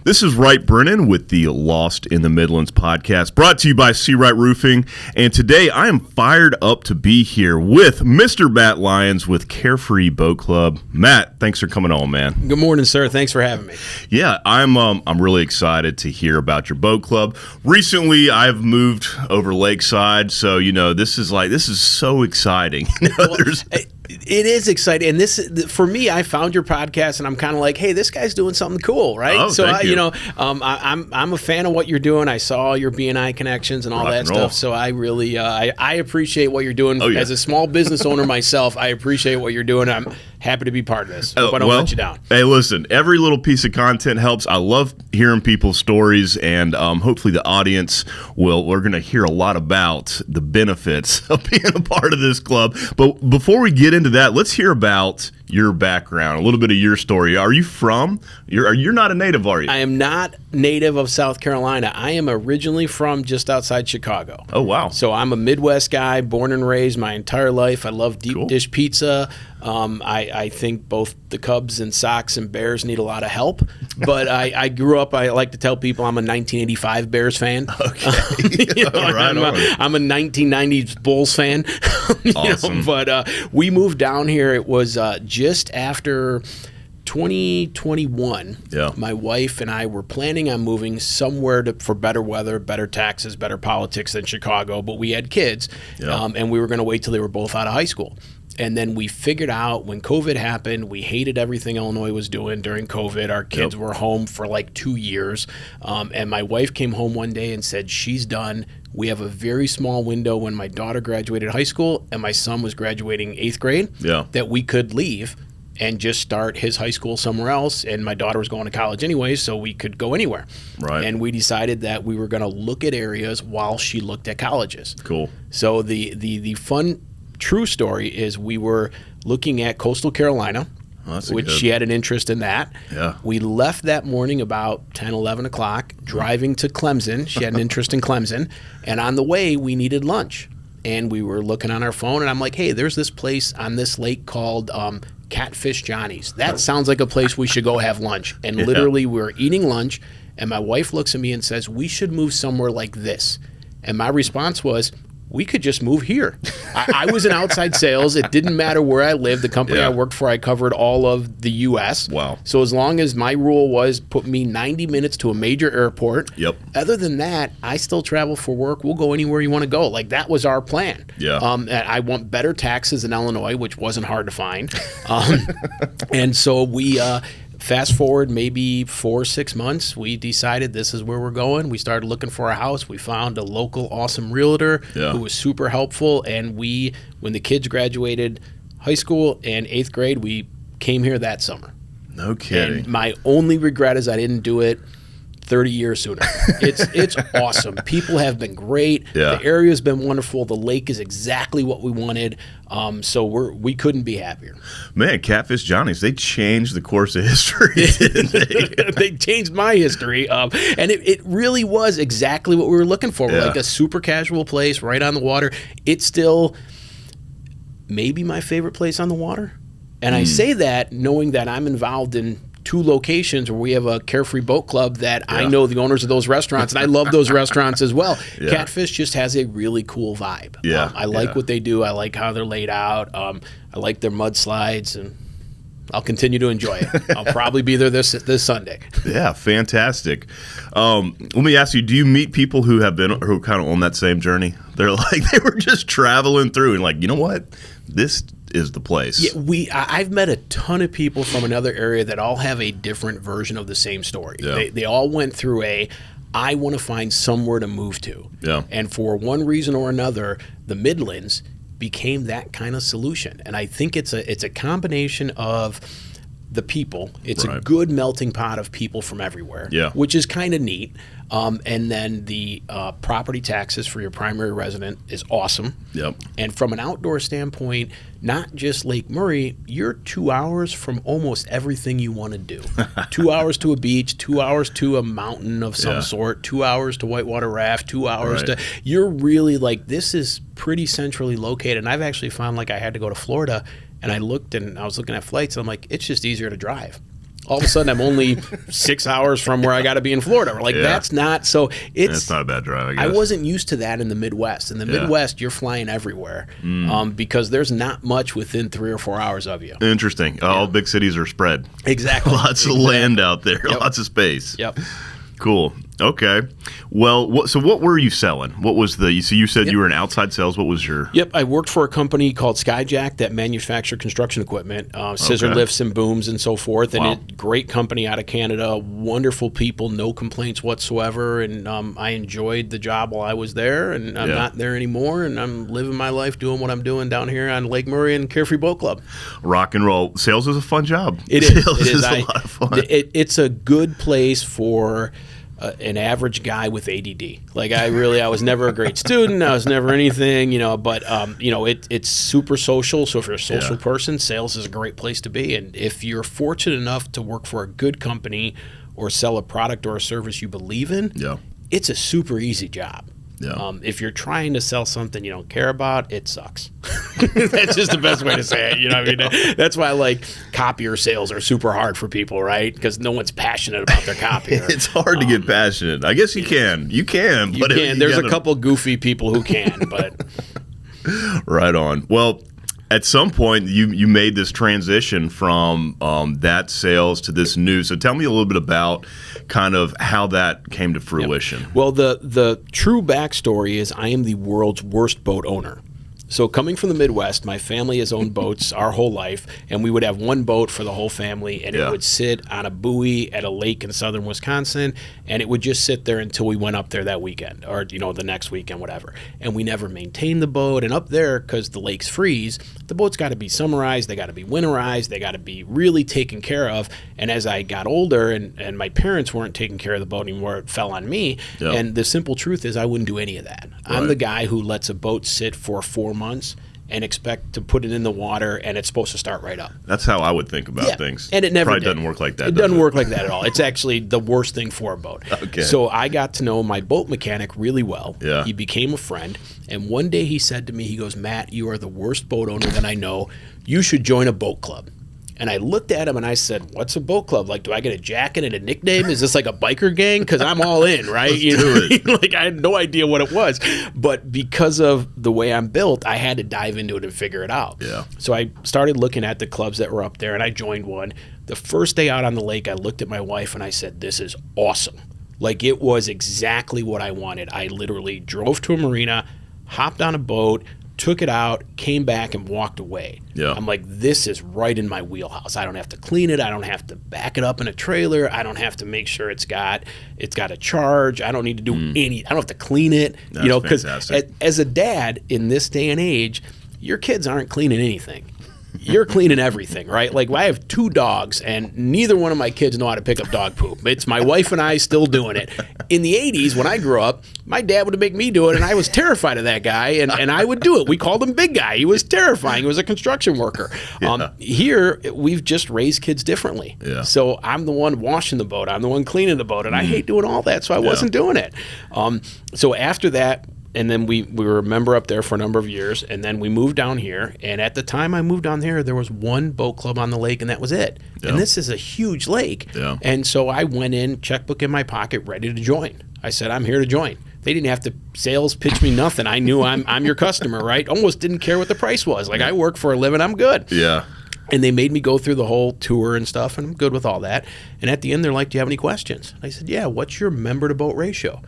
This is Wright Brennan with the Lost in the Midlands podcast, brought to you by C. Wright Roofing. And today I am fired up to be here with Mr. Matt Lyons with Carefree Boat Club. Matt, thanks for coming on, man. Good morning, sir. Thanks for having me. Yeah, I'm really excited to hear about your boat club. Recently, I've moved over Lakeside, so this is so exciting. It is exciting, and this for me. I found your podcast, and I'm kind of like, "Hey, this guy's doing something cool, right?" Oh, so thank you. I'm a fan of what you're doing. I saw your BNI connections and all Rock that and roll. stuff. So I really I appreciate what you're doing. Oh, yeah. As a small business owner myself, I appreciate what you're doing. I'm happy to be part of this. Hope I don't let you down. Hey, listen, every little piece of content helps. I love hearing people's stories, and hopefully the audience we're going to hear a lot about the benefits of being a part of this club. But before we get into that, let's hear about your background, a little bit of your story. Are you from? You're not a native, are you? I am not native of South Carolina. I am originally from just outside Chicago. Oh, wow. So I'm a Midwest guy, born and raised my entire life. I love deep dish pizza. I think both the Cubs and Sox and Bears need a lot of help. But I grew up, I like to tell people I'm a 1985 Bears fan. Okay. I'm a 1990s Bulls fan. Awesome. But we moved down here. It was just after 2021, Yeah. My wife and I were planning on moving somewhere for better weather, better taxes, better politics than Chicago, but we had kids, Yeah. and we were going to wait till they were both out of high school. And then we figured out when COVID happened, we hated everything Illinois was doing during COVID. Our kids were home for like 2 years, and my wife came home one day and said she's done. We have a very small window when my daughter graduated high school and my son was graduating 8th grade that we could leave and just start his high school somewhere else. And my daughter was going to college anyway, so we could go anywhere. Right. And we decided that we were going to look at areas while she looked at colleges. Cool. So the fun, true story is we were looking at coastal Carolina, which she had an interest in that. Yeah. We left that morning about 10, 11 o'clock, driving to Clemson. She had an interest in Clemson. And on the way, we needed lunch. And we were looking on our phone, and I'm like, hey, there's this place on this lake called Catfish Johnny's. That sounds like a place we should go have lunch. And literally, we were eating lunch, and my wife looks at me and says, we should move somewhere like this. And my response was, we could just move here. I was in outside sales. It didn't matter where I lived. The company I worked for, I covered all of the U.S. Wow. So as long as my rule was put me 90 minutes to a major airport, other than that, I still travel for work. We'll go anywhere you want to go. Like, that was our plan. Yeah. I want better taxes in Illinois, which wasn't hard to find. And so we... fast forward maybe 4 or 6 months, we decided this is where we're going. We started looking for a house. We found a local awesome realtor who was super helpful. And when the kids graduated high school and 8th grade, we came here that summer. No kidding. And my only regret is I didn't do it 30 years sooner. It's awesome. People have been great. Yeah. The area's been wonderful. The lake is exactly what we wanted. So we couldn't be happier. Man, Catfish Johnny's, they changed the course of history, didn't they? They changed my history. And it really was exactly what we were looking for. Yeah. Like a super casual place right on the water. It's still maybe my favorite place on the water. And I say that knowing that I'm involved in 2 locations where we have a Carefree Boat Club that I know the owners of those restaurants, and I love those restaurants as well. Yeah. Catfish just has a really cool vibe. Yeah. I like what they do. I like how they're laid out. I like their mudslides, and I'll continue to enjoy it. I'll probably be there this Sunday. Yeah, fantastic. Let me ask you, do you meet people who kind of on that same journey? They're like, they were just traveling through and like, you know what? This is the place. Yeah, I've met a ton of people from another area that all have a different version of the same story. Yeah. They all went through I want to find somewhere to move to. Yeah. And for one reason or another, the Midlands became that kind of solution. And I think it's a combination of the people. It's a good melting pot of people from everywhere, which is kind of neat. And then the property taxes for your primary resident is awesome. Yep. And from an outdoor standpoint, not just Lake Murray, you're 2 hours from almost everything you want to do. 2 hours to a beach, 2 hours to a mountain of some sort, 2 hours to whitewater raft, 2 hours to... You're really like, this is pretty centrally located. And I've actually found like I had to go to Florida, and I was looking at flights, and I'm like, it's just easier to drive. All of a sudden, I'm only 6 hours from where I got to be in Florida. Like, that's not, so it's not a bad drive, I guess. I wasn't used to that in the Midwest. In the Midwest, you're flying everywhere because there's not much within 3 or 4 hours of you. Interesting. All big cities are spread. Exactly. Lots of land out there, lots of space. Yep. Cool. Okay. Well, so what were you selling? What was you said you were in outside sales. What was your? Yep. I worked for a company called Skyjack that manufactured construction equipment, scissor lifts and booms and so forth. And great company out of Canada, wonderful people, no complaints whatsoever. And I enjoyed the job while I was there, and I'm not there anymore. And I'm living my life doing what I'm doing down here on Lake Murray and Carefree Boat Club. Rock and roll. Sales is a fun job. It is. Sales is a lot of fun. It's a good place for an average guy with ADD. Like I was never a great student. I was never anything, but it's super social. So if you're a social person, sales is a great place to be. And if you're fortunate enough to work for a good company or sell a product or a service you believe in, it's a super easy job. Yeah. If you're trying to sell something you don't care about, it sucks. That's just the best way to say it. You know what I mean? That's why like copier sales are super hard for people, right? Because no one's passionate about their copier. It's hard to get passionate. I guess you can. You can. There's a couple goofy people who can, but right on. Well, at some point, you made this transition from that sales to this new. So tell me a little bit about kind of how that came to fruition. Yep. Well, the true backstory is I am the world's worst boat owner. So coming from the Midwest, my family has owned boats our whole life, and we would have one boat for the whole family, and it would sit on a buoy at a lake in southern Wisconsin, and it would just sit there until we went up there that weekend or, the next weekend, whatever. And we never maintained the boat. And up there, because the lakes freeze, the boats got to be summerized, they got to be winterized, they got to be really taken care of. And as I got older and my parents weren't taking care of the boat anymore, it fell on me. Yep. And the simple truth is I wouldn't do any of that. Right. I'm the guy who lets a boat sit for 4 months and expect to put it in the water, and it's supposed to start right up. That's how I would think about things. And it never Probably doesn't work like that. It doesn't work like that at all. It's actually the worst thing for a boat. Okay. So I got to know my boat mechanic really well. Yeah. He became a friend, and one day he said to me, he goes, "Matt, you are the worst boat owner that I know. You should join a boat club." And I looked at him and I said, "What's a boat club? Like, do I get a jacket and a nickname? Is this like a biker gang? Because I'm all in, right?" Let's do it. Like, I had no idea what it was. But because of the way I'm built, I had to dive into it and figure it out. Yeah. So I started looking at the clubs that were up there, and I joined one. The first day out on the lake, I looked at my wife and I said, "This is awesome." Like, it was exactly what I wanted. I literally drove to a marina, hopped on a boat, took it out, came back, and walked away. Yeah. I'm like, this is right in my wheelhouse. I don't have to clean it. I don't have to back it up in a trailer. I don't have to make sure it's got a charge. I don't need to do I don't have to clean it. That's because fantastic. as a dad in this day and age, your kids aren't cleaning anything. You're cleaning everything, right? Like, I have 2 dogs, and neither one of my kids know how to pick up dog poop. It's my wife and I still doing it. In the 80s, when I grew up, my dad would make me do it, and I was terrified of that guy, and I would do it. We called him Big Guy. He was terrifying. He was a construction worker. Yeah. Here, we've just raised kids differently. Yeah. So I'm the one washing the boat. I'm the one cleaning the boat, and I hate doing all that, so I wasn't doing it. So after that, and then we were a member up there for a number of years, and then we moved down here. And at the time I moved down here, there was one boat club on the lake, and that was it. Yeah. And this is a huge lake. Yeah. And so I went in, checkbook in my pocket, ready to join. I said, "I'm here to join." They didn't have to sales pitch me nothing. I knew I'm your customer, right? Almost didn't care what the price was. Like, I work for a living, I'm good. Yeah. And they made me go through the whole tour and stuff, and I'm good with all that. And at the end, they're like, "Do you have any questions?" I said, "Yeah, what's your member to boat ratio?"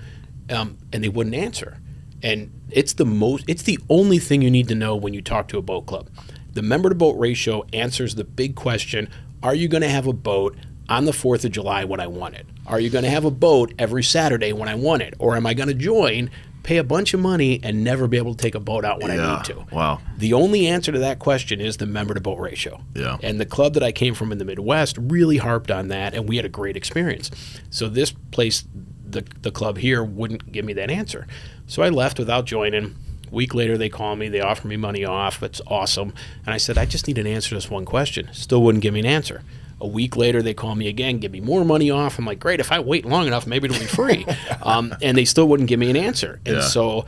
And they wouldn't answer. And it's the only thing you need to know when you talk to a boat club. The member to boat ratio answers the big question: are you going to have a boat on the 4th of July when I want it? Are you going to have a boat every Saturday when I want it? Or am I going to join, pay a bunch of money, and never be able to take a boat out when I need to? Wow. The only answer to that question is the member to boat ratio. Yeah. And the club that I came from in the Midwest really harped on that, and we had a great experience. So this place, the club here, wouldn't give me that answer. So I left without joining. A week later, they call me. They offer me money off. It's awesome. And I said, "I just need an answer to this one question." Still wouldn't give me an answer. A week later, they call me again, give me more money off. I'm like, great, if I wait long enough, maybe it'll be free. And they still wouldn't give me an answer. And so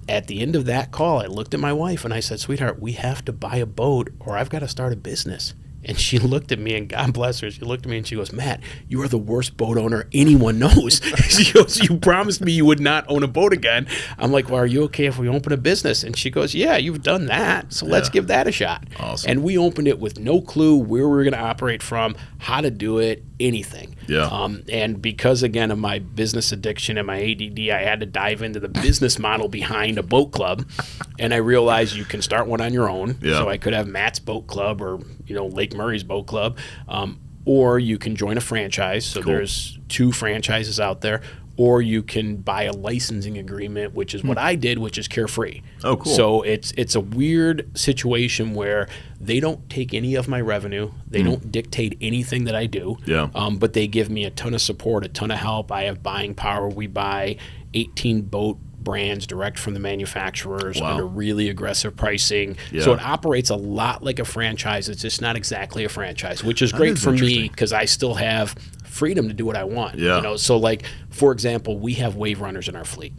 at the end of that call, I looked at my wife and I said, "Sweetheart, we have to buy a boat or I've got to start a business." And she looked at me, and God bless her, she looked at me and she goes, Matt, you are the worst boat owner anyone knows. She goes, you promised me you would not own a boat again. I'm like, well, are you okay if we open a business? And she goes, yeah, you've done that, so let's give that a shot. Awesome. And we opened it with no clue where we were going to operate from, how to do it, anything. Yeah. And because, again, of my business addiction and my ADD, I had to dive into the business model behind a boat club. And I realized you can start one on your own. Yeah. So I could have Matt's Boat Club or, Lake Murray's Boat Club. Or you can join a franchise. So there's 2 franchises out there. Or you can buy a licensing agreement, which is what I did, which is Carefree. Oh, cool. So it's a weird situation where they don't take any of my revenue. They don't dictate anything that I do. Yeah. But they give me a ton of support, a ton of help. I have buying power. We buy 18 boat brands direct from the manufacturers under really aggressive pricing. Yeah. So it operates a lot like a franchise. It's just not exactly a franchise, which is great for me because I still have freedom to do what I want. Yeah. So like, for example, we have wave runners in our fleet,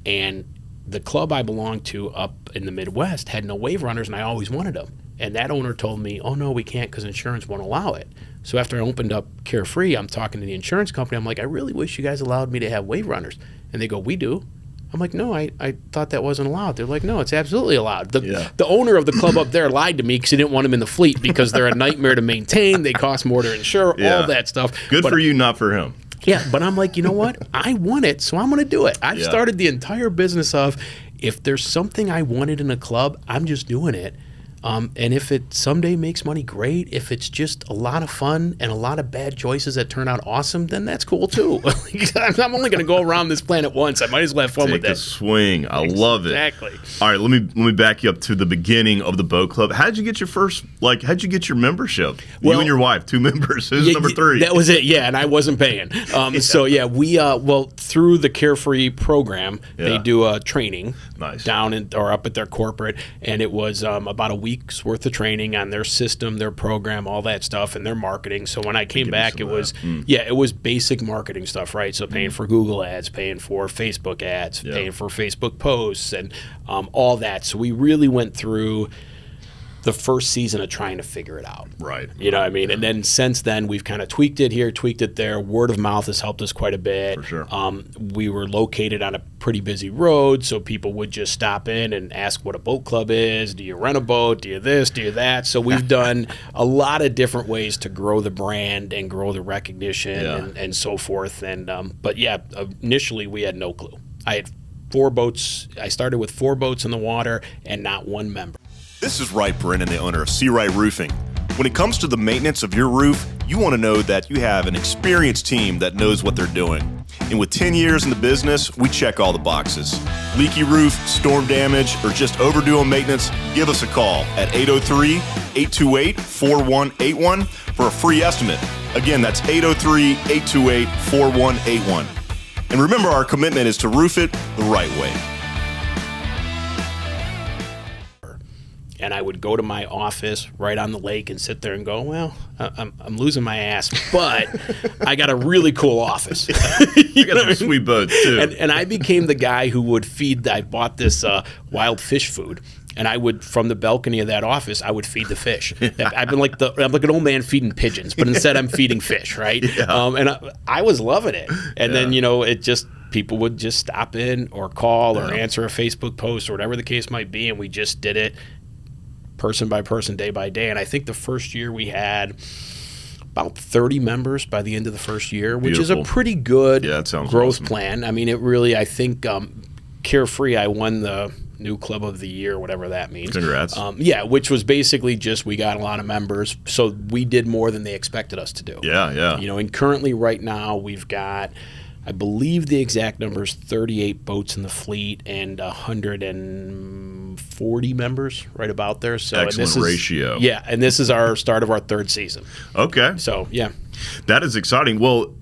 and the club I belong to up in the Midwest had no wave runners, and I always wanted them. And that owner told me, oh no, we can't because insurance won't allow it. So after I opened up Carefree, I'm talking to the insurance company. I'm like, I really wish you guys allowed me to have wave runners. And they go, we do. I'm like, no, I thought that wasn't allowed. They're like, no, it's absolutely allowed. The owner of the club up there lied to me because he didn't want them in the fleet because they're a nightmare to maintain. They cost more to insure, all that stuff. Good for you, not for him. Yeah, but I'm like, you know what? I want it, so I'm going to do it. I've started the entire business of if there's something I wanted in a club, I'm just doing it. And if it someday makes money, great. If it's just a lot of fun and a lot of bad choices that turn out awesome, then that's cool too. I'm only going to go around this planet once. I might as well have fun with Take a it. swing. I love it. Exactly. All right, let me back you up to the beginning of the boat club. How'd you get your first? How'd you get your membership? You and your wife, 2 members. Who's number 3? That was it. Yeah, and I wasn't paying. So yeah, we through the Carefree program, they do a training down or up at their corporate, and it was about a week's worth of training on their system, their program, all that stuff, and their marketing. So when I came back, it was it was basic marketing stuff, right? So paying for Google ads, paying for Facebook ads, paying for Facebook posts, and all that. So we really went through the first season of trying to figure it out. Right. You know what I mean? And then since then, we've kind of tweaked it here, tweaked it there. Word of mouth has helped us quite a bit. For sure. We were located on a pretty busy road, so people would just stop in and ask what a boat club is. Do you rent a boat? Do you this? Do you that? So we've done a lot of different ways to grow the brand and grow the recognition and so forth. And but yeah, initially we had no clue. I had 4 boats. I started with 4 boats in the water and not 1 member. This is Wright Brennan, the owner of Sea Right Roofing. When it comes to the maintenance of your roof, you want to know that you have an experienced team that knows what they're doing. And with 10 years in the business, we check all the boxes. Leaky roof, storm damage, or just overdue on maintenance, give us a call at 803-828-4181 for a free estimate. Again, that's 803-828-4181. And remember, our commitment is to roof it the right way. And I would go to my office right on the lake and sit there and go, well, I'm losing my ass, but I got a really cool office. You got some sweet boats, too. And I became the guy who would I bought this wild fish food. And I would, from the balcony of that office, I would feed the fish. I'm like an old man feeding pigeons, but instead I'm feeding fish, right? Yeah. And I was loving it. And then, it just, people would just stop in or call or answer a Facebook post or whatever the case might be, and we just did it person by person, day by day. And I think the first year we had about 30 members by the end of the first year, which is a pretty good growth plan. I mean, it really, I think Carefree, I won the new club of the year, whatever that means. Congrats. Which was basically just we got a lot of members, so we did more than they expected us to do. Yeah. And currently right now we've got, I believe the exact number is 38 boats in the fleet and 140 members, right about there. So excellent ratio. Yeah, and this is our start of our 3rd season. Okay. So, yeah. That is exciting. Well,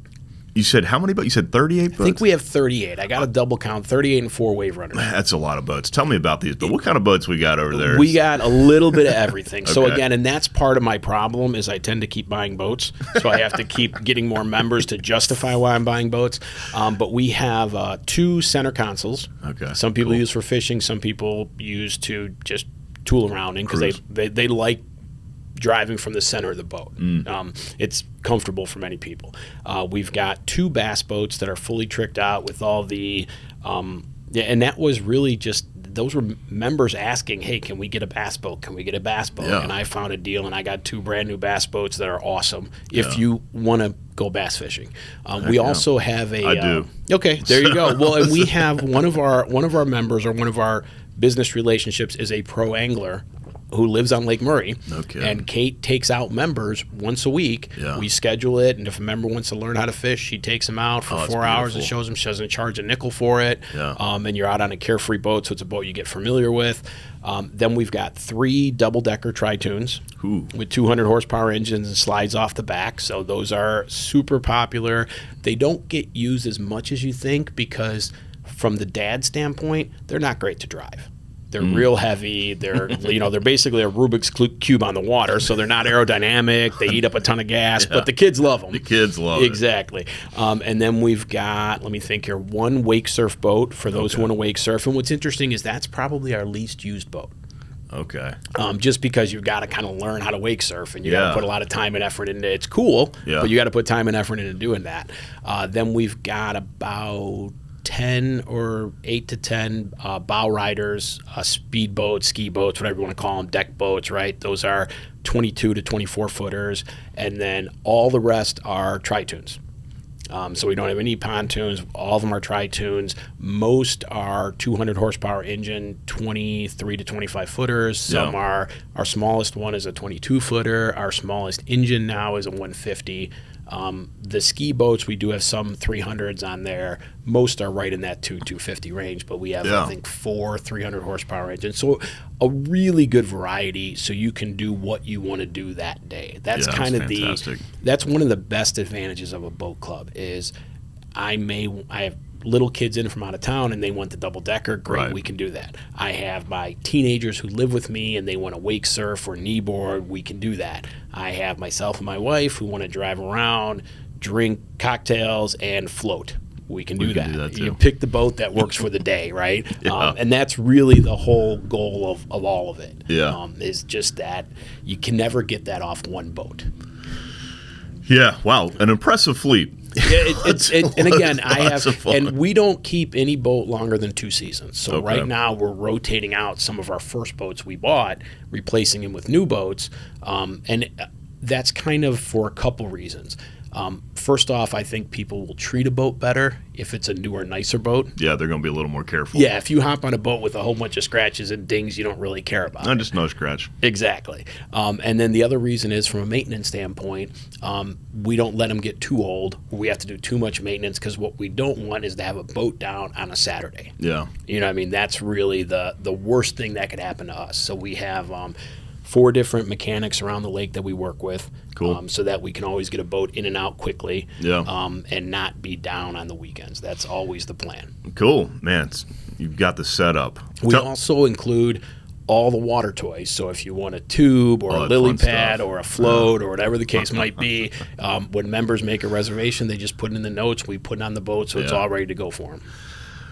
you said how many boats? You said 38 boats? I think we have 38. I got a double count, 38 and 4 wave runners. That's a lot of boats. Tell me about these. But what kind of boats we got over there? We got a little bit of everything. So again, and that's part of my problem is I tend to keep buying boats. So I have to keep getting more members to justify why I'm buying boats. But we have 2 center consoles. Okay. Some people use for fishing. Some people use to just tool around in because they like driving from the center of the boat. It's comfortable for many people. We've got 2 bass boats that are fully tricked out with all the and that was really just, those were members asking, hey, can we get a bass boat? Can we get a bass boat? Yeah. And I found a deal, and I got 2 brand new bass boats that are awesome if you want to go bass fishing. We also have a... I do. Okay, there you go. Well, and we have one of our members, or one of our business relationships, is a pro angler who lives on Lake Murray. Okay. And Kate takes out members once a week. Yeah. We schedule it, and if a member wants to learn how to fish, she takes them out for 4 hours and shows them. She doesn't charge a nickel for it. Yeah. And you're out on a Carefree boat, so it's a boat you get familiar with. Then we've got 3 double-decker Tri-Tunes with 200 horsepower engines and slides off the back. So those are super popular. They don't get used as much as you think because from the dad standpoint, they're not great to drive. They're real heavy. They're they're basically a Rubik's cube on the water, so they're not aerodynamic. They eat up a ton of gas, but the kids love them. The kids love it. Exactly. And then we've got, let me think here, 1 wake surf boat for those who want to wake surf. And what's interesting is that's probably our least used boat. Okay. Just because you've got to kind of learn how to wake surf, and you got to put a lot of time and effort into it. It's cool, but you got to put time and effort into doing that. Then we've got about 10 or 8 to 10 bow riders, speed boats, ski boats, whatever you want to call them, deck boats, right? Those are 22 to 24 footers, and then all the rest are Tri-Tunes. So we don't have any pontoons. All of them are Tri-Tunes. Most are 200 horsepower engine, 23 to 25 footers. Some are, our smallest one is a 22 footer. Our smallest engine now is a 150. The ski boats, we do have some 300s on there. Most are right in that 250 range, but we have, I think, 4 300 horsepower engines. So a really good variety, so you can do what you want to do that day. That's kind of fantastic. That's one of the best advantages of a boat club is I have little kids in from out of town and they want the double decker. Great, we can do that. I have my teenagers who live with me and they want to wake surf or kneeboard. We can do that. I have myself and my wife who want to drive around, drink cocktails, and float. We can do that. You pick the boat that works for the day, right? And that's really the whole goal of all of it. Is just that you can never get that off one boat. Yeah, wow, an impressive fleet. And again, and we don't keep any boat longer than 2 seasons. So right now we're rotating out some of our first boats we bought, replacing them with new boats, and that's kind of for a couple reasons. First off, I think people will treat a boat better if it's a newer, nicer boat. Yeah, they're going to be a little more careful. Yeah, if you hop on a boat with a whole bunch of scratches and dings, you don't really care about. Not just no scratch. Exactly. And then the other reason is from a maintenance standpoint, we don't let them get too old. We have to do too much maintenance because what we don't want is to have a boat down on a Saturday. Yeah. You know what I mean? That's really the worst thing that could happen to us. So we have 4 different mechanics around the lake that we work with. Cool. So that we can always get a boat in and out quickly. Yeah. And not be down on the weekends. That's always the plan. Cool. Man, you've got the setup. We also include all the water toys. So if you want a tube or a lily pad or a float or whatever the case might be, when members make a reservation, they just put it in the notes. We put it on the boat, so it's all ready to go for them.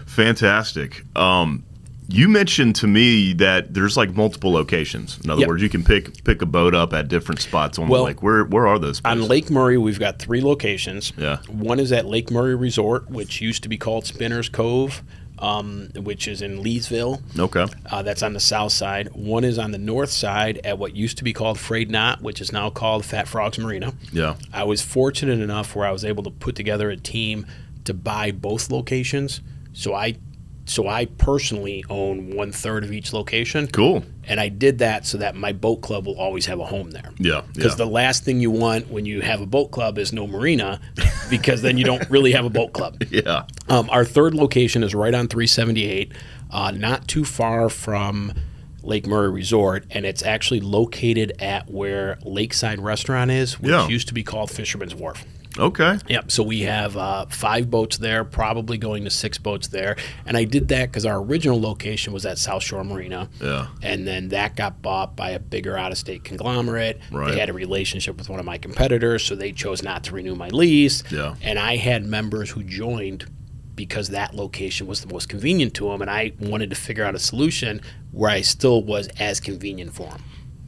Fantastic. You mentioned to me that there's like multiple locations. In other words, you can pick a boat up at different spots on the lake. Where are those places? On Lake Murray, we've got 3 locations. Yeah. One is at Lake Murray Resort, which used to be called Spinners Cove, which is in Leesville. Okay. That's on the south side. One is on the north side at what used to be called Frayed Knot, which is now called Fat Frogs Marina. Yeah. I was fortunate enough where I was able to put together a team to buy both locations. So I personally own 1/3 of each location. Cool. And I did that so that my boat club will always have a home there. Yeah. Because the last thing you want when you have a boat club is no marina, because then you don't really have a boat club. Yeah. Our 3rd location is right on 378, not too far from Lake Murray Resort, and it's actually located at where Lakeside Restaurant is, which used to be called Fisherman's Wharf. Okay. Yep. So we have 5 boats there, probably going to 6 boats there. And I did that because our original location was at South Shore Marina. Yeah. And then that got bought by a bigger out-of-state conglomerate. Right. They had a relationship with one of my competitors, so they chose not to renew my lease. Yeah. And I had members who joined because that location was the most convenient to them, and I wanted to figure out a solution where I still was as convenient for them.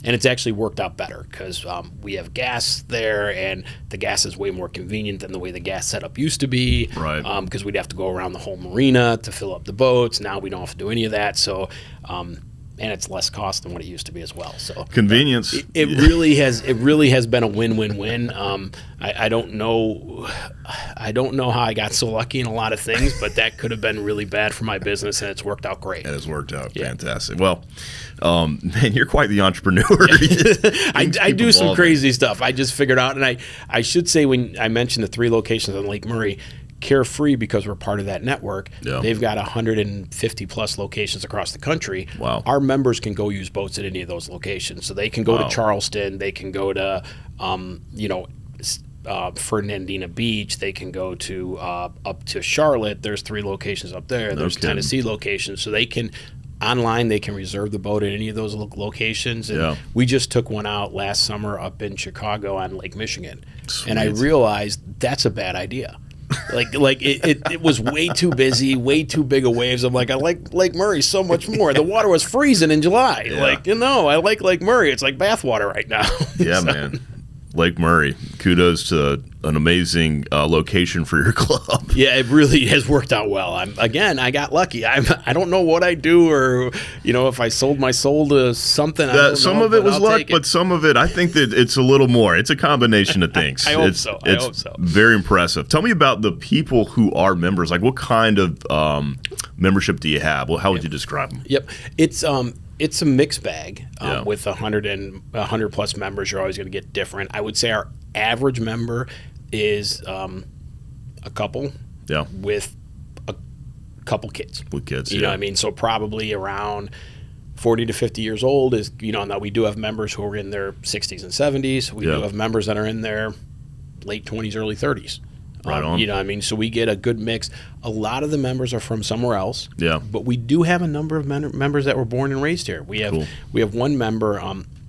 And it's actually worked out better because we have gas there, and the gas is way more convenient than the way the gas setup used to be. Right. Because we'd have to go around the whole marina to fill up the boats. Now we don't have to do any of that. So, and it's less cost than what it used to be as well. So convenience. It really has. It really has been a win-win-win. I don't know how I got so lucky in a lot of things, but that could have been really bad for my business, and it's worked out great. It has worked out fantastic. Well, man, you're quite the entrepreneur. I do some crazy stuff. I just figured out, and I should say, when I mentioned the 3 locations on Lake Murray, Carefree, because we're part of that network, they've got 150 plus locations across the country. Wow. Our members can go use boats at any of those locations. So they can go to Charleston, they can go to Fernandina Beach, they can go to up to Charlotte. There's 3 locations up there. There's Tennessee locations. So they can online, they can reserve the boat at any of those locations. And we just took one out last summer up in Chicago on Lake Michigan. Sweet. And I realized that's a bad idea. Like it was way too busy, way too big of waves. I'm like, I like Lake Murray so much more. The water was freezing in July. I like Lake Murray. It's like bathwater right now. Yeah, man. Lake Murray. Kudos to an amazing location for your club. Yeah, it really has worked out well. I got lucky. I don't know what I do, or if I sold my soul to something. Some of it was luck, but some of it, I think that it's a little more. It's a combination of things. I hope so. Very impressive. Tell me about the people who are members. Like, what kind of membership do you have? Well, how would you describe them? Yep, it's a mixed bag. With 100 plus members, you're always going to get different. I would say our average member is a couple with a couple kids. With kids, you know what I mean? So probably around 40 to 50 years old is, now we do have members who are in their 60s and 70s. We do have members that are in their late 20s, early 30s. Right on. You know what I mean? So we get a good mix. A lot of the members are from somewhere else. Yeah. But we do have a number of members that were born and raised here. We have one member,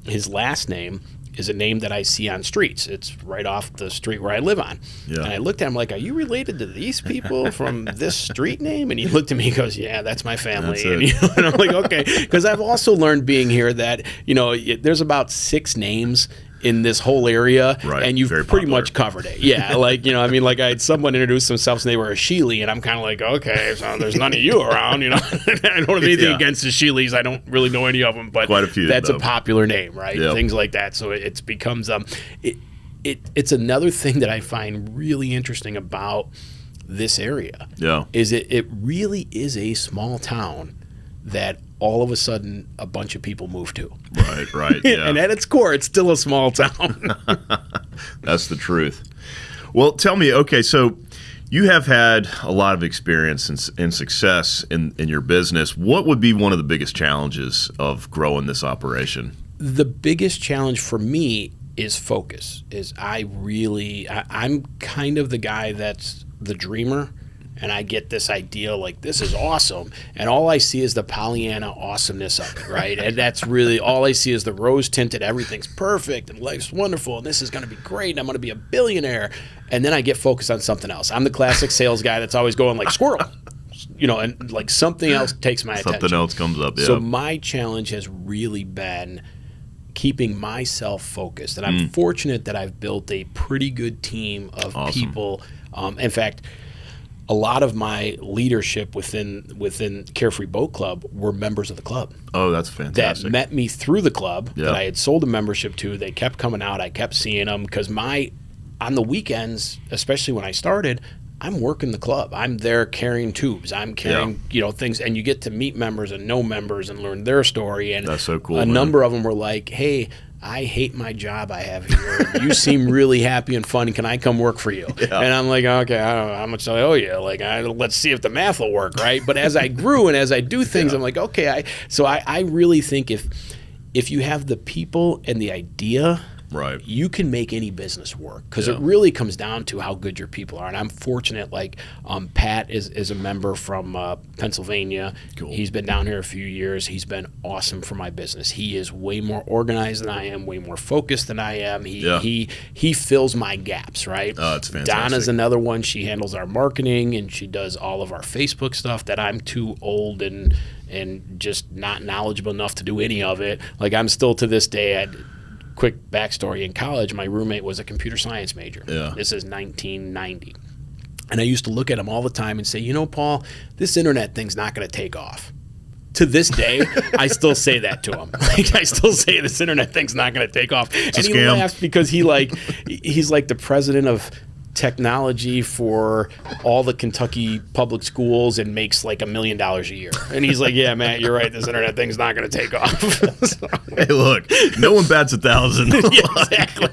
his last name is a name that I see on streets. It's right off the street where I live on. Yeah. And I looked at him like, are you related to these people from this street name? And he looked at me and goes, yeah, that's my family. And I'm like, okay. Because I've also learned being here that, there's about 6 names in this whole area, and you've pretty much covered it. Yeah, I had someone introduce themselves and they were a Sheely, and I'm kind of like, okay, so there's none of you around, I don't have anything against the Sheelys. I don't really know any of them, but quite a few, that's a popular name, right? Yep. Things like that. So it becomes it's another thing that I find really interesting about this area. Yeah, is it really is a small town that all of a sudden a bunch of people move to. Right. Yeah. And at its core, it's still a small town. That's the truth. Well, tell me, okay, so you have had a lot of experience and success in your business. What would be one of the biggest challenges of growing this operation? The biggest challenge for me is focus. I'm kind of the guy that's the dreamer. And I get this idea like, this is awesome. And all I see is the Pollyanna awesomeness of it, right? And that's really, all I see is the rose-tinted, everything's perfect, and life's wonderful, and this is going to be great, and I'm going to be a billionaire. And then I get focused on something else. I'm the classic sales guy that's always going like, squirrel. And like something else takes my attention. Something else comes up, yeah. So my challenge has really been keeping myself focused. And I'm fortunate that I've built a pretty good team of people. In fact, a lot of my leadership within Carefree Boat Club were members of the club. Oh, that's fantastic. That met me through the club that I had sold a membership to. They kept coming out. I kept seeing them because on the weekends, especially when I started, I'm working the club. I'm there carrying tubes. I'm carrying things, and you get to meet members and know members and learn their story. And that's so cool. A number of them were like, "Hey, I hate my job I have here. You seem really happy and fun. Can I come work for you?" And I'm like, okay, I don't know how much I owe you. Like, let's see if the math will work, right? But as I grew and as I do things, I'm like, okay. I really think if you have the people and the idea Right. you can make any business work, because it really comes down to how good your people are. And I'm fortunate, like Pat is a member from Pennsylvania. Cool. He's been down here a few years. He's been awesome for my business. He is way more organized than I am, way more focused than I am. He fills my gaps, right? Oh, it's fantastic. Donna's another one. She handles our marketing, and she does all of our Facebook stuff that I'm too old and just not knowledgeable enough to do any of it. Like, I'm still to this day, quick backstory, in college, my roommate was a computer science major. Yeah. This is 1990. And I used to look at him all the time and say, Paul, this internet thing's not going to take off. To this day, I still say that to him. Like, I still say this internet thing's not going to take off. And he laughs because he's like the president of technology for all the Kentucky public schools and makes like $1 million a year. And he's like, yeah, Matt, you're right. This internet thing's not going to take off. So, hey, look, no one bats 1,000. yeah, exactly.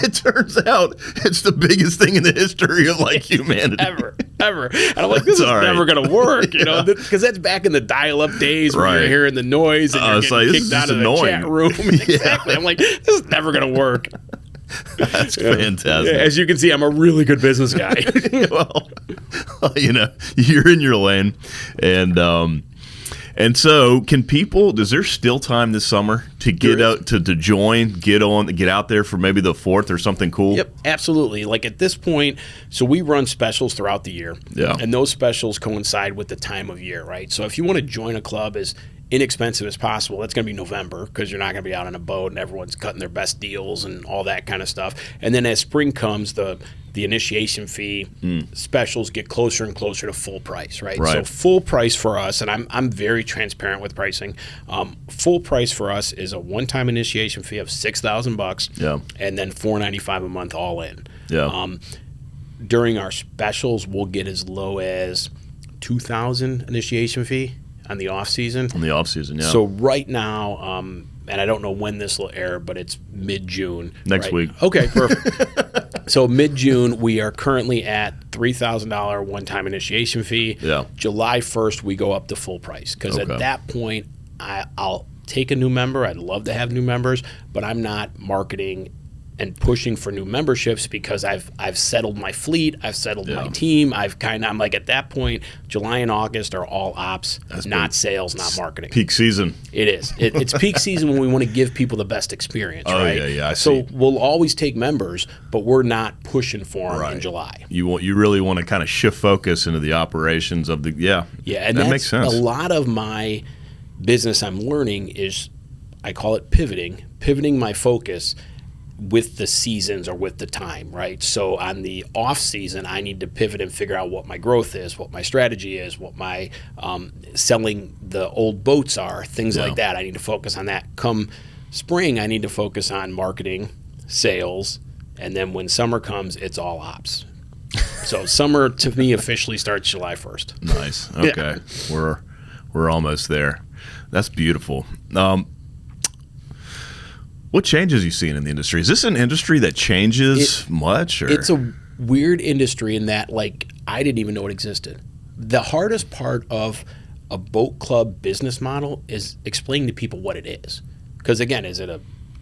It turns out it's the biggest thing in the history of humanity. Ever. And I'm like, this is never going to work, because that's back in the dial-up days where you're hearing the noise and you're getting kicked out of the chat room. Exactly. I'm like, this is never going to work. That's fantastic. As you can see, I'm a really good business guy. Well, you're in your lane. And so can people, is there still time this summer to get out, to join, get out there for maybe the 4th or something cool? Yep, absolutely. Like, at this point, so we run specials throughout the year. Yeah. And those specials coincide with the time of year, right? So if you want to join a club as inexpensive as possible, that's going to be November, because you're not going to be out on a boat and everyone's cutting their best deals and all that kind of stuff. And then as spring comes, the initiation fee specials get closer and closer to full price, right? So full price for us, and I'm very transparent with pricing. Full price for us is a one-time initiation fee of $6,000, and then $495 a month all in. Yeah. During our specials, we'll get as low as $2,000 initiation fee on the off season. Yeah. So right now, and I don't know when this will air, but it's mid-June. Next week. Okay, perfect. So mid-June, we are currently at $3,000 one-time initiation fee. Yeah. July 1st, we go up to full price, because at that point, I'll take a new member. I'd love to have new members, but I'm not marketing and pushing for new memberships, because I've settled my fleet, I've settled my team. I'm like, at that point, July and August are all ops, not sales, not marketing. Peak season. It is. It's peak season when we want to give people the best experience, right? Yeah, I see. So we'll always take members, but we're not pushing for them in July. You really want to kind of shift focus into the operations of the and that makes sense. A lot of my business I'm learning is, I call it pivoting my focus with the seasons or with the time, right? So on the off season, I need to pivot and figure out what my growth is, what my strategy is, what my selling the old boats are, things like that. I need to focus on that. Come spring, I need to focus on marketing, sales, and then when summer comes, it's all ops. So summer to me officially starts July 1st. Nice. Okay. We're almost there. That's beautiful. What changes you seen in the industry? Is this an industry that changes much? Or? It's a weird industry in that, I didn't even know it existed. The hardest part of a boat club business model is explaining to people what it is. Because again,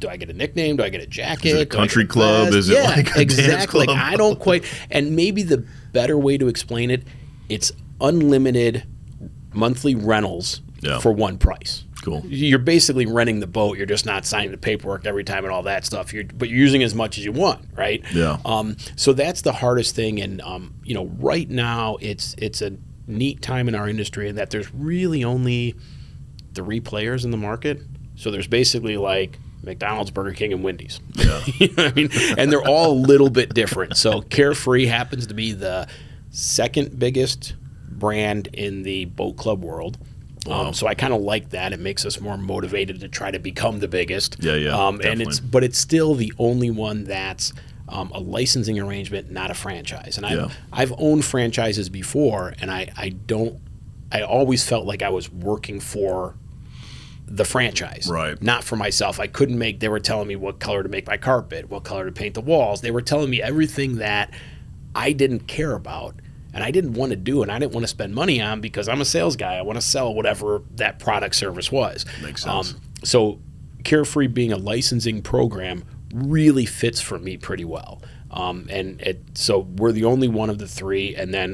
do I get a nickname? Do I get a jacket? Is it a country club? Is it like a dance club? I don't quite. And maybe the better way to explain it, it's unlimited monthly rentals for one price. Cool. You're basically renting the boat. You're just not signing the paperwork every time and all that stuff. But you're using as much as you want, right? Yeah. So that's the hardest thing. And right now it's a neat time in our industry in that there's really only 3 players in the market. So there's basically like McDonald's, Burger King, and Wendy's. Yeah. You know what I mean? And they're all a little bit different. So Carefree happens to be the second biggest brand in the boat club world. So I kind of like that. It makes us more motivated to try to become the biggest. And it's still the only one that's a licensing arrangement, not a franchise. And I've owned franchises before, and I always felt like I was working for the franchise, not for myself. I couldn't they were telling me what color to make my carpet, what color to paint the walls. They were telling me everything that I didn't care about. And I didn't want to do, and I didn't want to spend money on, because I'm a sales guy. I want to sell whatever that product service was. Makes sense. So Carefree being a licensing program really fits for me pretty well. So we're the only one of the three, and then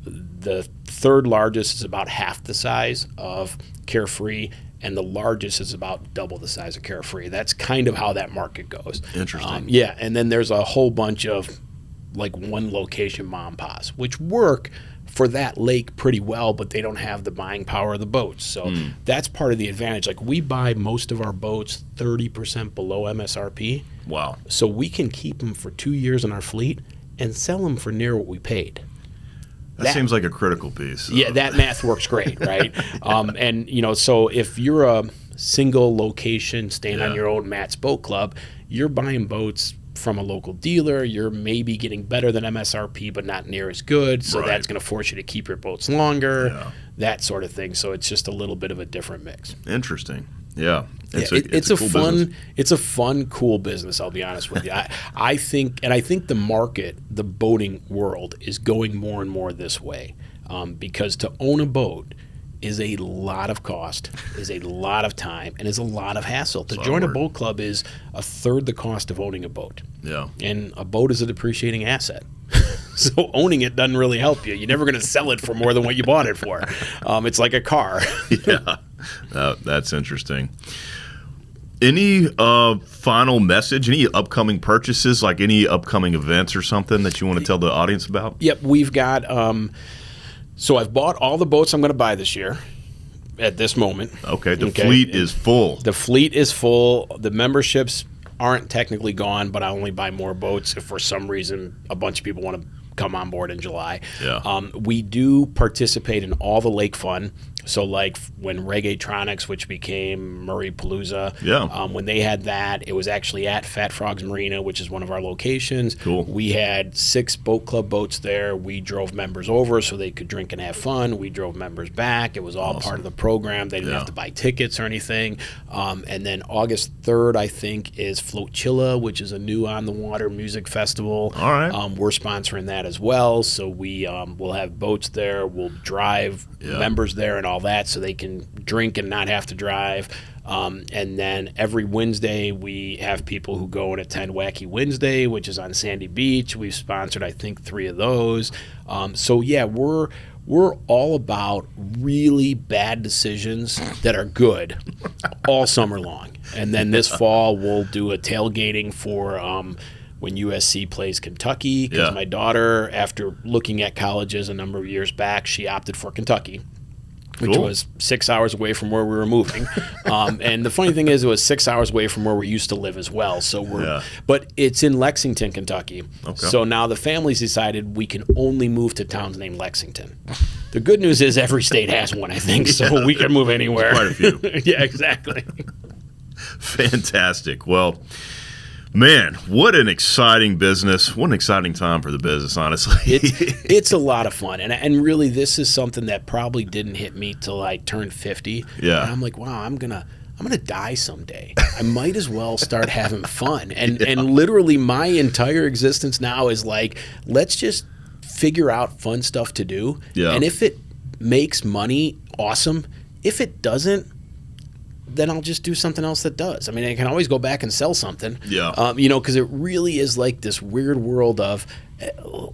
the third largest is about half the size of Carefree, and the largest is about double the size of Carefree. That's kind of how that market goes. Interesting. Yeah, and then there's a whole bunch of like one location mom and pops, which work for that lake pretty well, but they don't have the buying power of the boats. So that's part of the advantage. Like, we buy most of our boats 30% below MSRP. Wow. So we can keep them for 2 years in our fleet and sell them for near what we paid. That seems like a critical piece. Yeah, that math works great, right? And, so if you're a single location staying on your own Matt's Boat Club, you're buying boats from a local dealer. You're maybe getting better than MSRP, but not near as good. So that's going to force you to keep your boats longer, that sort of thing. So it's just a little bit of a different mix. Interesting. Yeah. It's a cool fun business. It's a fun, cool business, I'll be honest with you. I think the market, the boating world, is going more and more this way, because to own a boat is a lot of cost, is a lot of time, and is a lot of hassle. To join a boat club is a third the cost of owning a boat. Yeah. And a boat is a depreciating asset. So owning it doesn't really help you. You're never going to sell it for more than what you bought it for. It's like a car. Yeah. That's interesting. Any final message, any upcoming purchases, like any upcoming events or something that you want to tell the audience about? Yep, we've got so I've bought all the boats I'm going to buy this year at this moment. Okay, the fleet is full. The fleet is full. The memberships aren't technically gone, but I only buy more boats if for some reason a bunch of people want to come on board in July. Yeah. We do participate in all the lake fun. So like when Reggaetronics, which became Murray Palooza, when they had that, it was actually at Fat Frogs Marina, which is one of our locations. Cool. We had 6 boat club boats there. We drove members over so they could drink and have fun. We drove members back. It was all part of the program. They didn't have to buy tickets or anything. And then August 3rd, I think, is Floatchilla, which is a new on-the-water music festival. All right. We're sponsoring that as well. So we will have boats there. We'll drive members there and all that so they can drink and not have to drive. And then every Wednesday we have people who go and attend Wacky Wednesday, which is on Sandy Beach. We've sponsored, I think, 3 of those. So yeah, we're all about really bad decisions that are good all summer long. And then this fall we'll do a tailgating for when USC plays Kentucky, because my daughter, after looking at colleges a number of years back, she opted for Kentucky, which was 6 hours away from where we were moving. And the funny thing is, it was 6 hours away from where we used to live as well. So but it's in Lexington, Kentucky. Okay. So now the family's decided we can only move to towns named Lexington. The good news is every state has one, I think, so we can move anywhere. Quite a few. Yeah, exactly. Fantastic. Well, man, what an exciting business. What an exciting time for the business, honestly. It's a lot of fun. And really, this is something that probably didn't hit me till I turned 50. Yeah. And I'm like, wow, I'm gonna die someday. I might as well start having fun. And literally my entire existence now is like, let's just figure out fun stuff to do. Yeah. And if it makes money, awesome. If it doesn't, then I'll just do something else that does. I mean, I can always go back and sell something. Yeah. Because it really is like this weird world of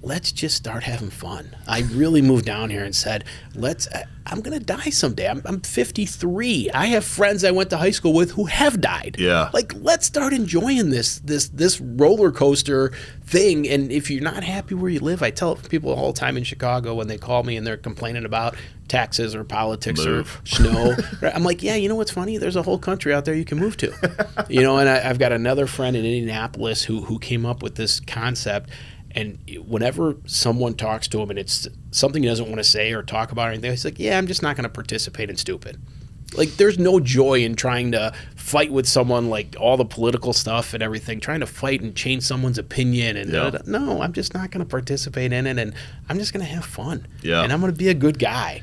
let's just start having fun. I really moved down here and said, I'm going to die someday. I'm 53. I have friends I went to high school with who have died. Yeah. Like, let's start enjoying this roller coaster thing. And if you're not happy where you live, I tell people all the time in Chicago when they call me and they're complaining about taxes or politics or snow. I'm like, yeah, you know what's funny? There's a whole country out there you can move to. And I've got another friend in Indianapolis who came up with this concept. And whenever someone talks to him and it's something he doesn't want to say or talk about or anything, he's like, yeah, I'm just not going to participate in stupid. Like, there's no joy in trying to fight with someone, like all the political stuff and everything, trying to fight and change someone's opinion. And no, I'm just not going to participate in it, and I'm just going to have fun. Yeah. And I'm going to be a good guy.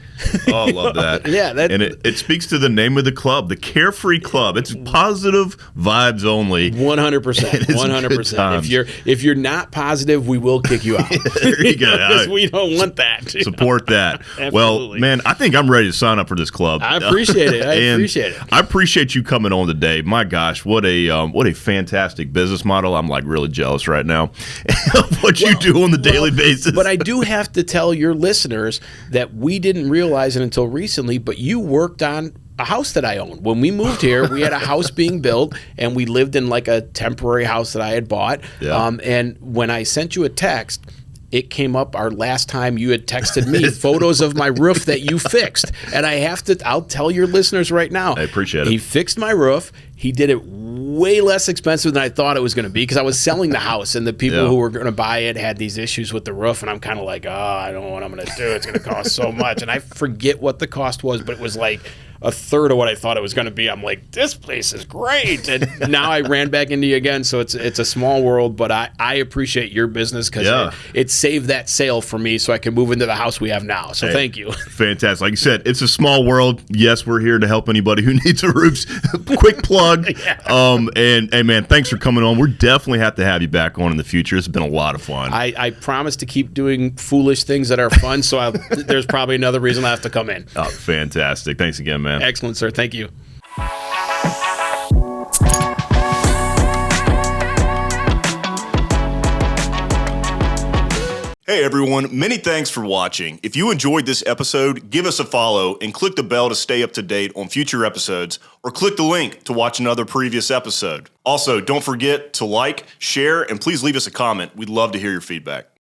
Oh, I love that. Yeah. And it speaks to the name of the club, the Carefree Club. It's positive vibes only. 100%. 100%. If you're not positive, we will kick you out. There you go. Because we don't want that. Support that. Well, man, I think I'm ready to sign up for this club. I appreciate it. I appreciate it. I appreciate you coming on the day. My gosh, what a fantastic business model. I'm like really jealous right now of what you do on the daily basis. But I do have to tell your listeners that we didn't realize it until recently, but you worked on a house that I own. When we moved here, we had a house being built, and we lived in like a temporary house that I had bought. Yeah. And when I sent you a text, it came up our last time you had texted me photos of my roof that you fixed. And I'll tell your listeners right now. I appreciate it. He fixed my roof. He did it way less expensive than I thought it was going to be because I was selling the house, and the people who were going to buy it had these issues with the roof. And I'm kind of like, I don't know what I'm going to do. It's going to cost so much. And I forget what the cost was, but it was like a third of what I thought it was going to be. I'm like, this place is great. And now I ran back into you again. So it's a small world, but I appreciate your business because it saved that sale for me so I can move into the house we have now. So thank you. Fantastic. Like you said, it's a small world. Yes, we're here to help anybody who needs a roof. Quick plug. And man, thanks for coming on. We're definitely have to have you back on in the future. It's been a lot of fun. I promise to keep doing foolish things that are fun. So there's probably another reason I have to come in. Oh, fantastic. Thanks again, man. Excellent, sir. Thank you. Hey everyone, many thanks for watching. If you enjoyed this episode, give us a follow and click the bell to stay up to date on future episodes, or click the link to watch another previous episode. Also, don't forget to like, share, and please leave us a comment. We'd love to hear your feedback.